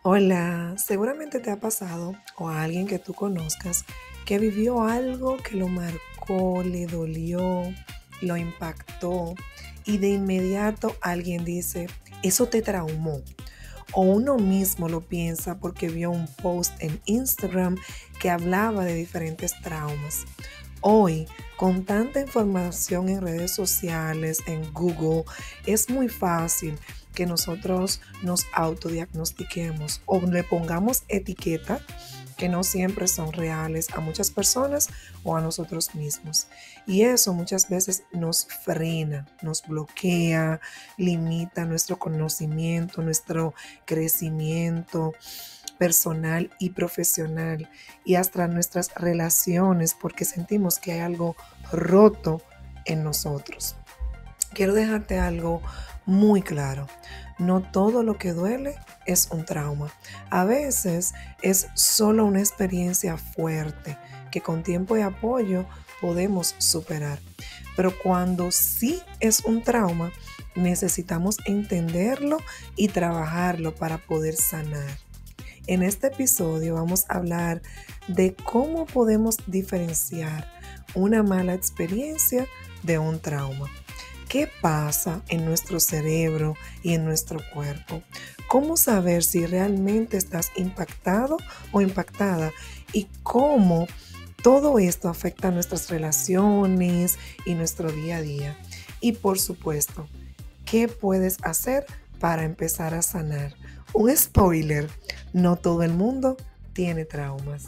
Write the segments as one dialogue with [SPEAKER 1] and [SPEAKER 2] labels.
[SPEAKER 1] Hola, seguramente te ha pasado o a alguien que tú conozcas que vivió algo que lo marcó, le dolió, lo impactó y de inmediato alguien dice, eso te traumó. O uno mismo lo piensa porque vio un post en Instagram que hablaba de diferentes traumas. Hoy, con tanta información en redes sociales, en Google, es muy fácil que nosotros nos autodiagnostiquemos o le pongamos etiqueta que no siempre son reales a muchas personas o a nosotros mismos. Y eso muchas veces nos frena, nos bloquea, limita nuestro conocimiento, nuestro crecimiento personal y profesional y hasta nuestras relaciones porque sentimos que hay algo roto en nosotros. Quiero dejarte algo muy claro. No todo lo que duele es un trauma. A veces es solo una experiencia fuerte que con tiempo y apoyo podemos superar. Pero cuando sí es un trauma, necesitamos entenderlo y trabajarlo para poder sanar. En este episodio vamos a hablar de cómo podemos diferenciar una mala experiencia de un trauma. ¿Qué pasa en nuestro cerebro y en nuestro cuerpo? ¿Cómo saber si realmente estás impactado o impactada? Y cómo todo esto afecta a nuestras relaciones y nuestro día a día. Y por supuesto, ¿qué puedes hacer para empezar a sanar? Un spoiler, no todo el mundo tiene traumas.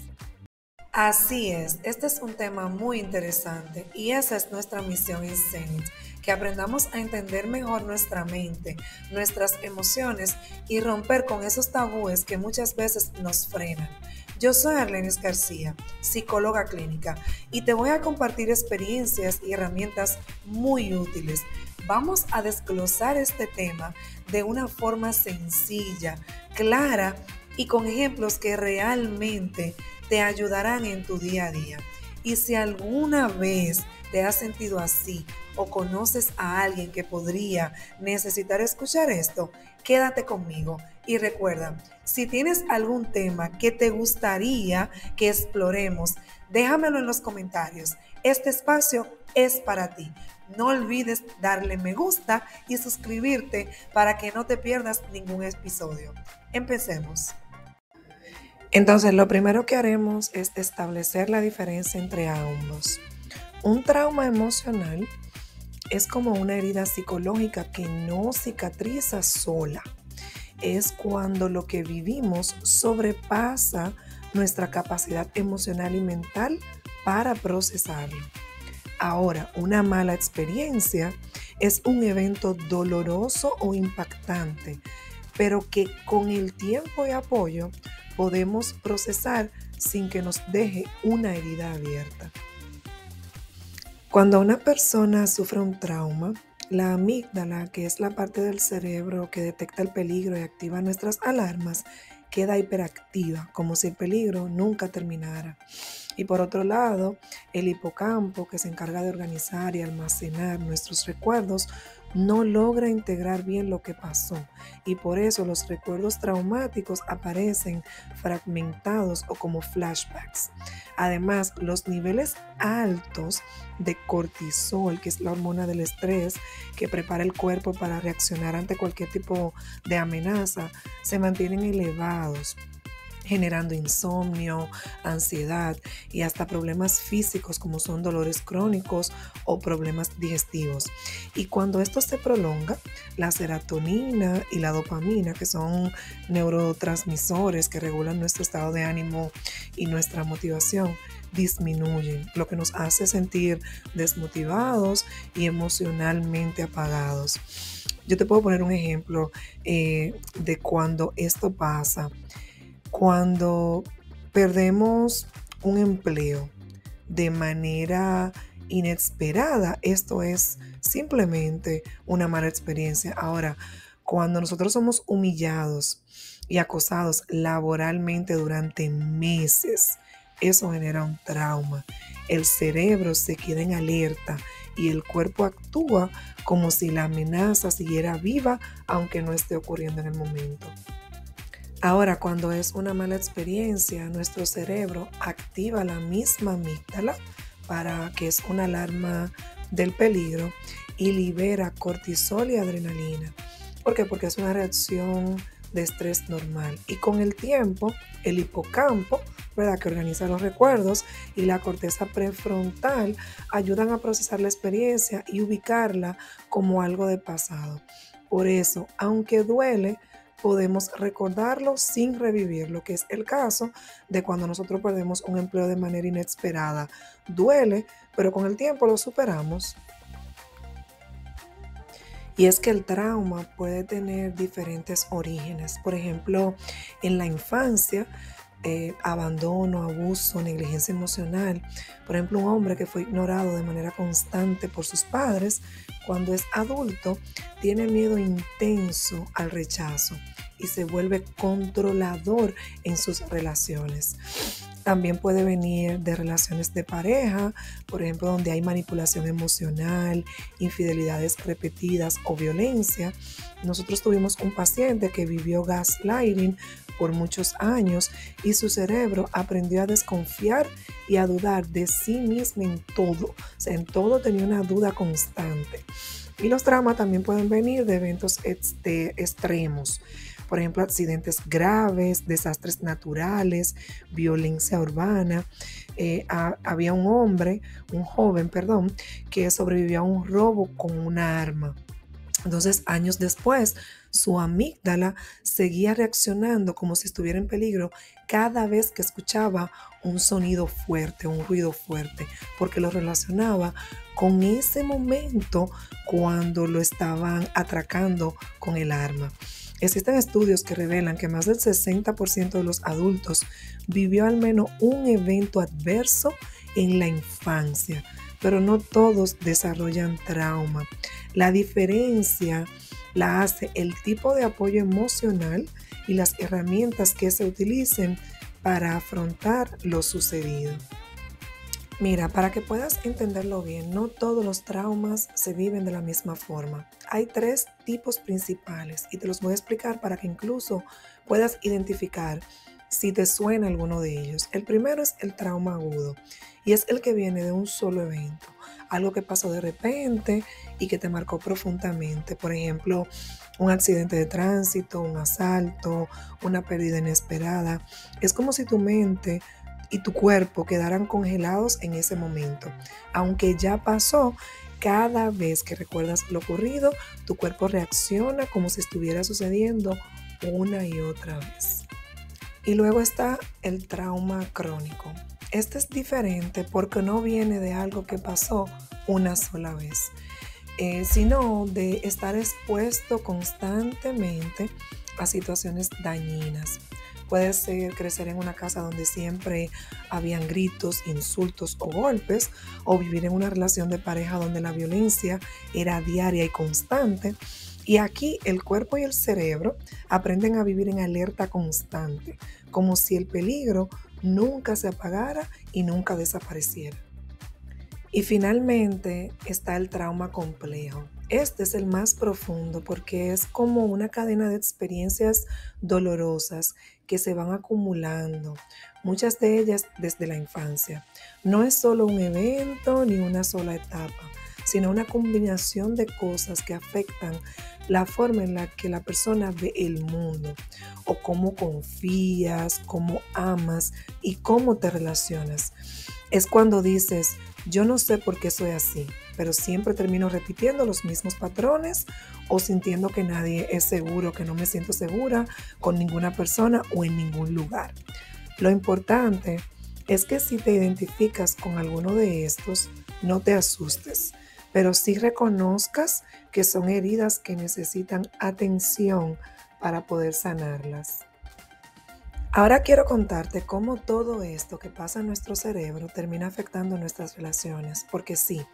[SPEAKER 1] Así es, este es un tema muy interesante y esa es nuestra misión en Zenith, que aprendamos a entender mejor nuestra mente, nuestras emociones y romper con esos tabúes que muchas veces nos frenan. Yo soy Arlenis García, psicóloga clínica, y te voy a compartir experiencias y herramientas muy útiles. Vamos a desglosar este tema de una forma sencilla, clara y con ejemplos que realmente te ayudarán en tu día a día. Y si alguna vez te has sentido así o conoces a alguien que podría necesitar escuchar esto, quédate conmigo y recuerda, si tienes algún tema que te gustaría que exploremos, déjamelo en los comentarios. Este espacio es para ti. No olvides darle me gusta y suscribirte para que no te pierdas ningún episodio. Empecemos. Entonces, lo primero que haremos es establecer la diferencia entre ambos. Un trauma emocional es como una herida psicológica que no cicatriza sola. Es cuando lo que vivimos sobrepasa nuestra capacidad emocional y mental para procesarlo. Ahora, una mala experiencia es un evento doloroso o impactante, pero que con el tiempo y apoyo podemos procesar sin que nos deje una herida abierta. Cuando una persona sufre un trauma, la amígdala, que es la parte del cerebro que detecta el peligro y activa nuestras alarmas, queda hiperactiva, como si el peligro nunca terminara. Y por otro lado, el hipocampo, que se encarga de organizar y almacenar nuestros recuerdos, no logra integrar bien lo que pasó y por eso los recuerdos traumáticos aparecen fragmentados o como flashbacks. Además, los niveles altos de cortisol, que es la hormona del estrés que prepara el cuerpo para reaccionar ante cualquier tipo de amenaza, se mantienen elevados, generando insomnio, ansiedad y hasta problemas físicos como son dolores crónicos o problemas digestivos. Y cuando esto se prolonga, la serotonina y la dopamina, que son neurotransmisores que regulan nuestro estado de ánimo y nuestra motivación, disminuyen, lo que nos hace sentir desmotivados y emocionalmente apagados. Yo te puedo poner un ejemplo de cuando esto pasa. Cuando perdemos un empleo de manera inesperada, esto es simplemente una mala experiencia. Ahora, cuando nosotros somos humillados y acosados laboralmente durante meses, eso genera un trauma. El cerebro se queda en alerta y el cuerpo actúa como si la amenaza siguiera viva, aunque no esté ocurriendo en el momento. Ahora, cuando es una mala experiencia, nuestro cerebro activa la misma amígdala para que es una alarma del peligro y libera cortisol y adrenalina. ¿Por qué? Porque es una reacción de estrés normal. Y con el tiempo, el hipocampo, ¿verdad?, que organiza los recuerdos, y la corteza prefrontal ayudan a procesar la experiencia y ubicarla como algo de pasado. Por eso, aunque duele, podemos recordarlo sin revivirlo, que es el caso de cuando nosotros perdemos un empleo de manera inesperada. Duele, pero con el tiempo lo superamos. Y es que el trauma puede tener diferentes orígenes. Por ejemplo, en la infancia, abandono, abuso, negligencia emocional. Por ejemplo, un hombre que fue ignorado de manera constante por sus padres, cuando es adulto, tiene miedo intenso al rechazo y se vuelve controlador en sus relaciones. También puede venir de relaciones de pareja, por ejemplo, donde hay manipulación emocional, infidelidades repetidas o violencia. Nosotros tuvimos un paciente que vivió gaslighting por muchos años y su cerebro aprendió a desconfiar y a dudar de sí mismo en todo. O sea, en todo tenía una duda constante. Y los traumas también pueden venir de eventos extremos. Por ejemplo, accidentes graves, desastres naturales, violencia urbana. Había un joven, perdón, que sobrevivió a un robo con una arma. Entonces, años después, su amígdala seguía reaccionando como si estuviera en peligro cada vez que escuchaba un sonido fuerte, un ruido fuerte, porque lo relacionaba con ese momento cuando lo estaban atracando con el arma. Existen estudios que revelan que más del 60% de los adultos vivió al menos un evento adverso en la infancia, pero no todos desarrollan trauma. La diferencia la hace el tipo de apoyo emocional y las herramientas que se utilicen para afrontar lo sucedido. Mira, para que puedas entenderlo bien, no todos los traumas se viven de la misma forma. Hay 3 tipos principales y te los voy a explicar para que incluso puedas identificar si te suena alguno de ellos. El primero es el trauma agudo y es el que viene de un solo evento, algo que pasó de repente y que te marcó profundamente. Por ejemplo, un accidente de tránsito, un asalto, una pérdida inesperada. Es como si tu mente y tu cuerpo quedaran congelados en ese momento. Aunque ya pasó, cada vez que recuerdas lo ocurrido, tu cuerpo reacciona como si estuviera sucediendo una y otra vez. Y luego está el trauma crónico. Este es diferente porque no viene de algo que pasó una sola vez, sino de estar expuesto constantemente a situaciones dañinas. Puede ser crecer en una casa donde siempre habían gritos, insultos o golpes, o vivir en una relación de pareja donde la violencia era diaria y constante. Y aquí el cuerpo y el cerebro aprenden a vivir en alerta constante, como si el peligro nunca se apagara y nunca desapareciera. Y finalmente está el trauma complejo. Este es el más profundo porque es como una cadena de experiencias dolorosas que se van acumulando, muchas de ellas desde la infancia. No es solo un evento ni una sola etapa, sino una combinación de cosas que afectan la forma en la que la persona ve el mundo, o cómo confías, cómo amas y cómo te relacionas. Es cuando dices, yo no sé por qué soy así, pero siempre termino repitiendo los mismos patrones o sintiendo que nadie es seguro, que no me siento segura con ninguna persona o en ningún lugar. Lo importante es que si te identificas con alguno de estos, no te asustes, pero sí reconozcas que son heridas que necesitan atención para poder sanarlas. Ahora quiero contarte cómo todo esto que pasa en nuestro cerebro termina afectando nuestras relaciones, porque sí,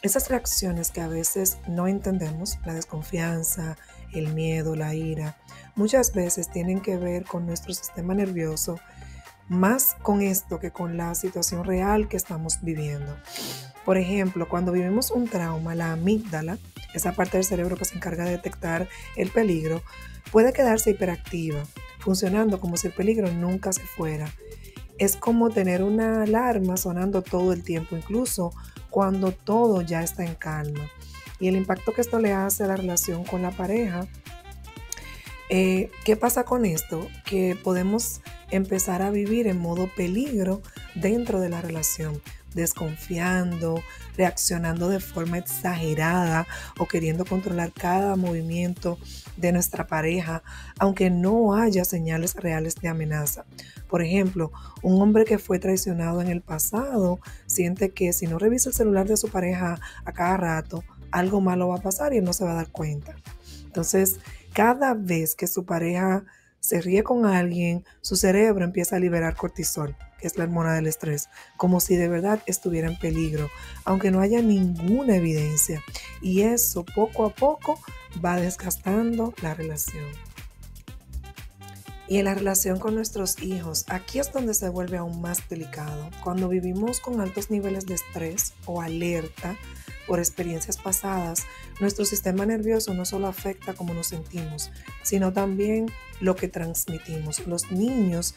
[SPEAKER 1] esas reacciones que a veces no entendemos, la desconfianza, el miedo, la ira, muchas veces tienen que ver con nuestro sistema nervioso más con esto que con la situación real que estamos viviendo. Por ejemplo, cuando vivimos un trauma, la amígdala, esa parte del cerebro que se encarga de detectar el peligro, puede quedarse hiperactiva, funcionando como si el peligro nunca se fuera. Es como tener una alarma sonando todo el tiempo, incluso cuando todo ya está en calma. Y el impacto que esto le hace a la relación con la pareja. ¿Qué pasa con esto? Que podemos empezar a vivir en modo peligro dentro de la relación, desconfiando, reaccionando de forma exagerada o queriendo controlar cada movimiento de nuestra pareja, aunque no haya señales reales de amenaza. Por ejemplo, un hombre que fue traicionado en el pasado siente que si no revisa el celular de su pareja a cada rato, algo malo va a pasar y él no se va a dar cuenta. Entonces, cada vez que su pareja se ríe con alguien, su cerebro empieza a liberar cortisol, que es la hormona del estrés, como si de verdad estuviera en peligro, aunque no haya ninguna evidencia. Y eso poco a poco va desgastando la relación. Y en la relación con nuestros hijos, aquí es donde se vuelve aún más delicado. Cuando vivimos con altos niveles de estrés o alerta por experiencias pasadas, nuestro sistema nervioso no solo afecta cómo nos sentimos, sino también lo que transmitimos. Los niños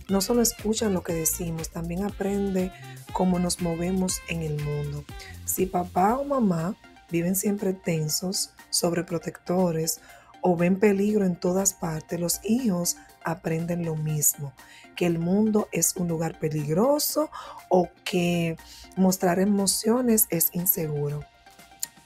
[SPEAKER 1] no solo escuchan lo que decimos, también aprenden cómo nos movemos en el mundo. Si papá o mamá viven siempre tensos, sobreprotectores o ven peligro en todas partes, los hijos aprenden lo mismo, que el mundo es un lugar peligroso o que mostrar emociones es inseguro.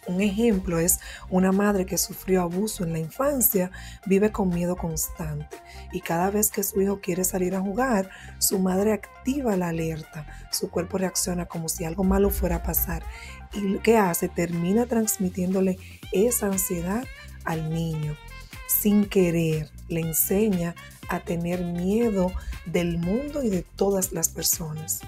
[SPEAKER 1] Un ejemplo es una madre que sufrió abuso en la infancia, vive con miedo constante y cada vez que su hijo quiere salir a jugar, su madre activa la alerta, su cuerpo reacciona como si algo malo fuera a pasar y ¿qué hace? Termina transmitiéndole esa ansiedad al niño. Sin querer, le enseña a tener miedo del mundo y de todas las personas.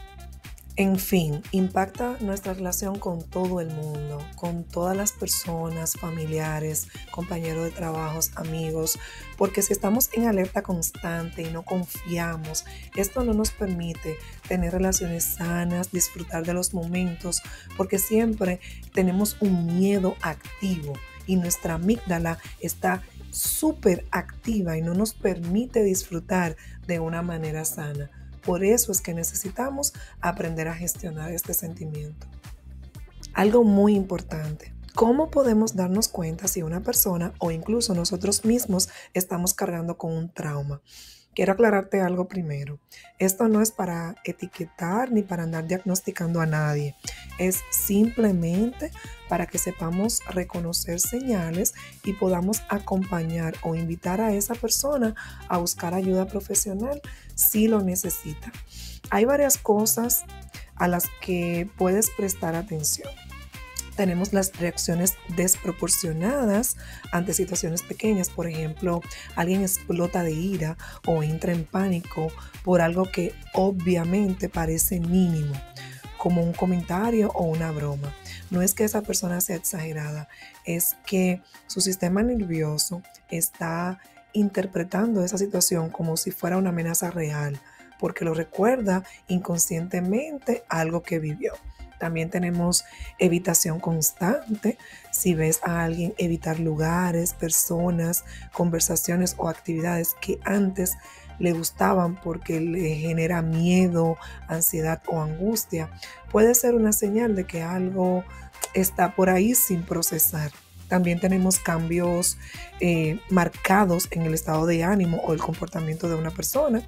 [SPEAKER 1] En fin, impacta nuestra relación con todo el mundo, con todas las personas, familiares, compañeros de trabajos, amigos, porque si estamos en alerta constante y no confiamos, esto no nos permite tener relaciones sanas, disfrutar de los momentos, porque siempre tenemos un miedo activo y nuestra amígdala está súper activa y no nos permite disfrutar de una manera sana. Por eso es que necesitamos aprender a gestionar este sentimiento. Algo muy importante. ¿Cómo podemos darnos cuenta si una persona o incluso nosotros mismos estamos cargando con un trauma? Quiero aclararte algo primero. Esto no es para etiquetar ni para andar diagnosticando a nadie. Es simplemente para que sepamos reconocer señales y podamos acompañar o invitar a esa persona a buscar ayuda profesional si lo necesita. Hay varias cosas a las que puedes prestar atención. Tenemos las reacciones desproporcionadas ante situaciones pequeñas. Por ejemplo, alguien explota de ira o entra en pánico por algo que obviamente parece mínimo, como un comentario o una broma. No es que esa persona sea exagerada, es que su sistema nervioso está interpretando esa situación como si fuera una amenaza real, porque lo recuerda inconscientemente a algo que vivió. También tenemos evitación constante. Si ves a alguien evitar lugares, personas, conversaciones o actividades que antes le gustaban porque le genera miedo, ansiedad o angustia, puede ser una señal de que algo está por ahí sin procesar. También tenemos cambios marcados en el estado de ánimo o el comportamiento de una persona.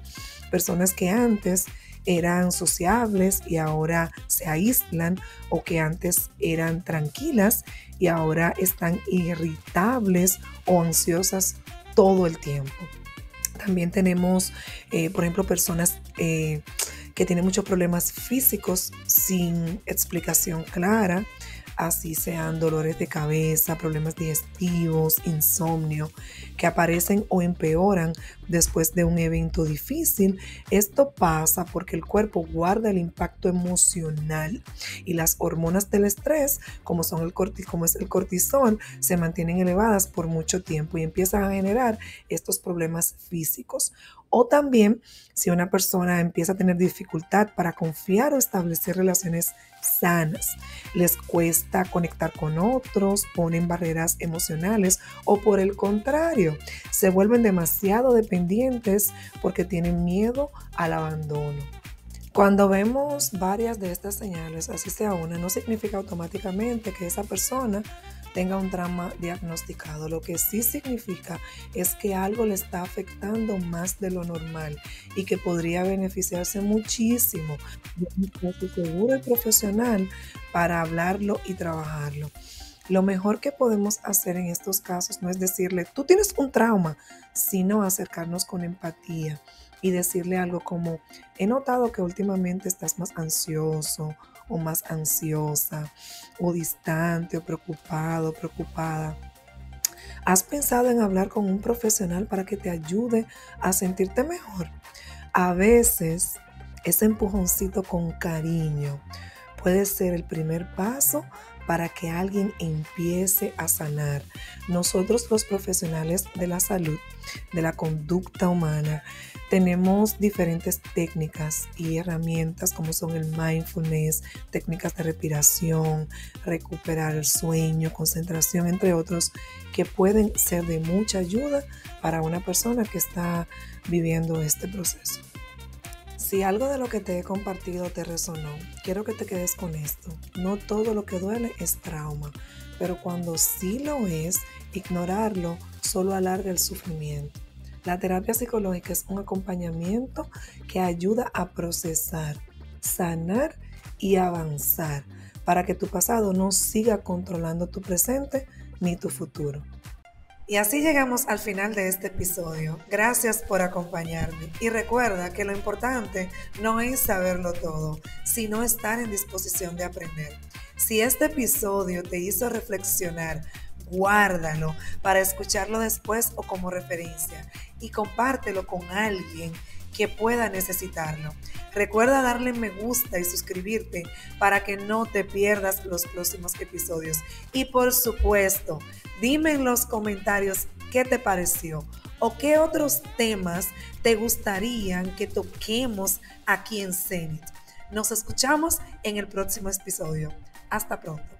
[SPEAKER 1] Personas que antes eran sociables y ahora se aíslan, o que antes eran tranquilas y ahora están irritables o ansiosas todo el tiempo. También tenemos, por ejemplo, personas que tienen muchos problemas físicos sin explicación clara, así sean dolores de cabeza, problemas digestivos, insomnio, que aparecen o empeoran después de un evento difícil. Esto pasa porque el cuerpo guarda el impacto emocional y las hormonas del estrés, como es el cortisol, se mantienen elevadas por mucho tiempo y empiezan a generar estos problemas físicos. O también si una persona empieza a tener dificultad para confiar o establecer relaciones sanas, les cuesta conectar con otros, ponen barreras emocionales o por el contrario, se vuelven demasiado dependientes porque tienen miedo al abandono. Cuando vemos varias de estas señales, así sea una, no significa automáticamente que esa persona tenga un trauma diagnosticado. Lo que sí significa es que algo le está afectando más de lo normal y que podría beneficiarse muchísimo de un espacio seguro y profesional para hablarlo y trabajarlo. Lo mejor que podemos hacer en estos casos no es decirle, tú tienes un trauma, sino acercarnos con empatía y decirle algo como, he notado que últimamente estás más ansioso o más ansiosa o distante o preocupado, preocupada. ¿Has pensado en hablar con un profesional para que te ayude a sentirte mejor? A veces ese empujoncito con cariño puede ser el primer paso para que alguien empiece a sanar. Nosotros los profesionales de la salud, de la conducta humana, tenemos diferentes técnicas y herramientas como son el mindfulness, técnicas de respiración, recuperar el sueño, concentración, entre otros, que pueden ser de mucha ayuda para una persona que está viviendo este proceso. Si algo de lo que te he compartido te resonó, quiero que te quedes con esto. No todo lo que duele es trauma, pero cuando sí lo es, ignorarlo solo alarga el sufrimiento. La terapia psicológica es un acompañamiento que ayuda a procesar, sanar y avanzar para que tu pasado no siga controlando tu presente ni tu futuro. Y así llegamos al final de este episodio. Gracias por acompañarme. Y recuerda que lo importante no es saberlo todo, sino estar en disposición de aprender. Si este episodio te hizo reflexionar, guárdalo para escucharlo después o como referencia y compártelo con alguien que pueda necesitarlo. Recuerda darle me gusta y suscribirte para que no te pierdas los próximos episodios. Y por supuesto, dime en los comentarios qué te pareció o qué otros temas te gustarían que toquemos aquí en Zenith. Nos escuchamos en el próximo episodio. Hasta pronto.